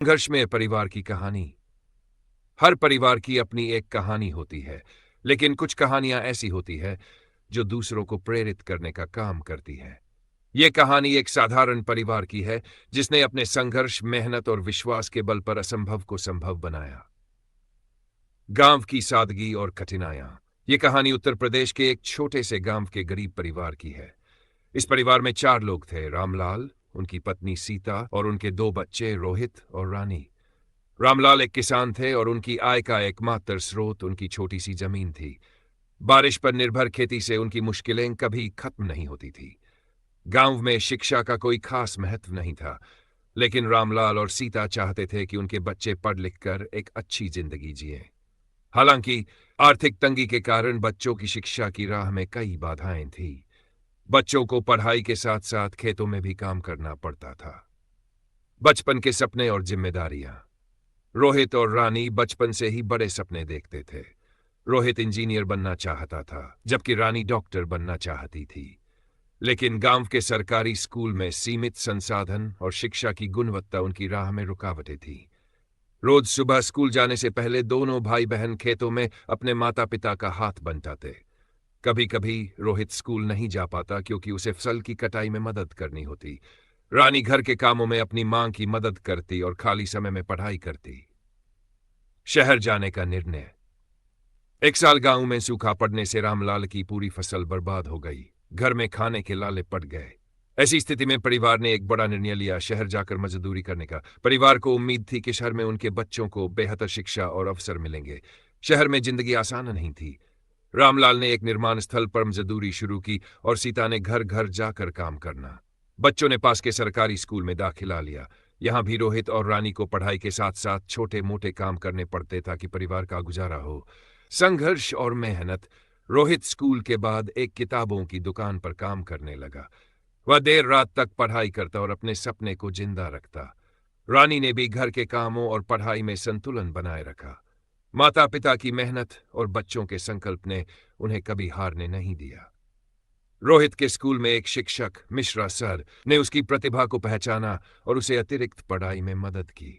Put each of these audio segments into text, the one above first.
संघर्ष में परिवार की कहानी। हर परिवार की अपनी एक कहानी होती है, लेकिन कुछ कहानियां ऐसी होती है जो दूसरों को प्रेरित करने का काम करती है। यह कहानी एक साधारण परिवार की है जिसने अपने संघर्ष, मेहनत और विश्वास के बल पर असंभव को संभव बनाया। गांव की सादगी और कठिनाइयां। यह कहानी उत्तर प्रदेश के एक छोटे से गांव के गरीब परिवार की है। इस परिवार में 4 लोग थे: रामलाल, उनकी पत्नी सीता और उनके 2 बच्चे रोहित और रानी। रामलाल एक किसान थे और उनकी आय का एकमात्र स्रोत उनकी छोटी सी जमीन थी। बारिश पर निर्भर खेती से उनकी मुश्किलें कभी खत्म नहीं होती थी। गांव में शिक्षा का कोई खास महत्व नहीं था, लेकिन रामलाल और सीता चाहते थे कि उनके बच्चे पढ़ लिख कर एक अच्छी जिंदगी जिए। हालांकि आर्थिक तंगी के कारण बच्चों की शिक्षा की राह में कई बाधाएं थी। बच्चों को पढ़ाई के साथ साथ खेतों में भी काम करना पड़ता था। बचपन के सपने और जिम्मेदारियां। रोहित और रानी बचपन से ही बड़े सपने देखते थे। रोहित इंजीनियर बनना चाहता था, जबकि रानी डॉक्टर बनना चाहती थी। लेकिन गांव के सरकारी स्कूल में सीमित संसाधन और शिक्षा की गुणवत्ता उनकी राह में रुकावटें थी। रोज सुबह स्कूल जाने से पहले दोनों भाई बहन खेतों में अपने माता पिता का हाथ बंटाते। कभी कभी रोहित स्कूल नहीं जा पाता क्योंकि उसे फसल की कटाई में मदद करनी होती। रानी घर के कामों में अपनी मां की मदद करती और खाली समय में पढ़ाई करती। शहर जाने का निर्णय। एक साल गांव में सूखा पड़ने से रामलाल की पूरी फसल बर्बाद हो गई। घर में खाने के लाले पड़ गए। ऐसी स्थिति में परिवार ने एक बड़ा निर्णय लिया, शहर जाकर मजदूरी करने का। परिवार को उम्मीद थी कि शहर में उनके बच्चों को बेहतर शिक्षा और अवसर मिलेंगे। शहर में जिंदगी आसान नहीं थी। रामलाल ने एक निर्माण स्थल पर मजदूरी शुरू की और सीता ने घर घर जाकर काम करना। बच्चों ने पास के सरकारी स्कूल में दाखिला लिया। यहां भी रोहित और रानी को पढ़ाई के साथ साथ छोटे मोटे काम करने पड़ते ताकि परिवार का गुजारा हो। संघर्ष और मेहनत। रोहित स्कूल के बाद एक किताबों की दुकान पर काम करने लगा। वह देर रात तक पढ़ाई करता और अपने सपने को जिंदा रखता। रानी ने भी घर के कामों और पढ़ाई में संतुलन बनाए रखा। माता पिता की मेहनत और बच्चों के संकल्प ने उन्हें कभी हारने नहीं दिया। रोहित के स्कूल में एक शिक्षक, मिश्रा सर, ने उसकी प्रतिभा को पहचाना और उसे अतिरिक्त पढ़ाई में मदद की।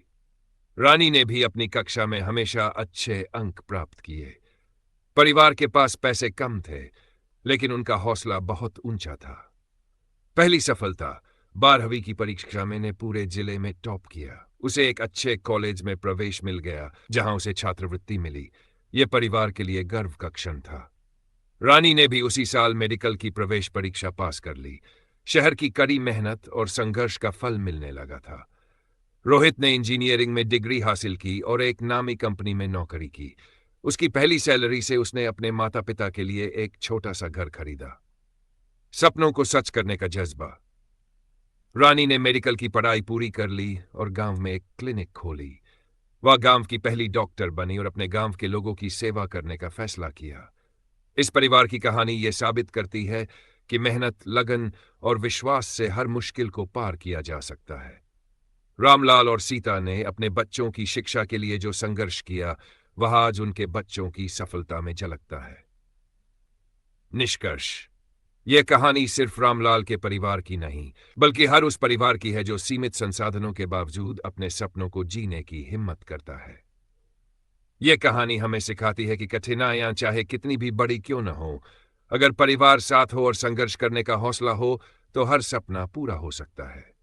रानी ने भी अपनी कक्षा में हमेशा अच्छे अंक प्राप्त किए। परिवार के पास पैसे कम थे, लेकिन उनका हौसला बहुत ऊंचा था। पहली सफलता, 12वीं की परीक्षा में ने पूरे जिले में टॉप किया। उसे एक अच्छे कॉलेज में प्रवेश मिल गया, जहां उसे छात्रवृत्ति मिली। यह परिवार के लिए गर्व का क्षण था। रानी ने भी उसी साल मेडिकल की प्रवेश परीक्षा पास कर ली। शहर की कड़ी मेहनत और संघर्ष का फल मिलने लगा था। रोहित ने इंजीनियरिंग में डिग्री हासिल की और एक नामी कंपनी में नौकरी की। उसकी पहली सैलरी से उसने अपने माता पिता के लिए एक छोटा सा घर खरीदा। सपनों को सच करने का जज्बा। रानी ने मेडिकल की पढ़ाई पूरी कर ली और गांव में एक क्लिनिक खोली। वह गांव की पहली डॉक्टर बनी और अपने गांव के लोगों की सेवा करने का फैसला किया। इस परिवार की कहानी यह साबित करती है कि मेहनत, लगन और विश्वास से हर मुश्किल को पार किया जा सकता है। रामलाल और सीता ने अपने बच्चों की शिक्षा के लिए जो संघर्ष किया, वह आज उनके बच्चों की सफलता में झलकता है। निष्कर्ष। यह कहानी सिर्फ रामलाल के परिवार की नहीं, बल्कि हर उस परिवार की है जो सीमित संसाधनों के बावजूद अपने सपनों को जीने की हिम्मत करता है। यह कहानी हमें सिखाती है कि कठिनाइयां चाहे कितनी भी बड़ी क्यों न हो, अगर परिवार साथ हो और संघर्ष करने का हौसला हो, तो हर सपना पूरा हो सकता है।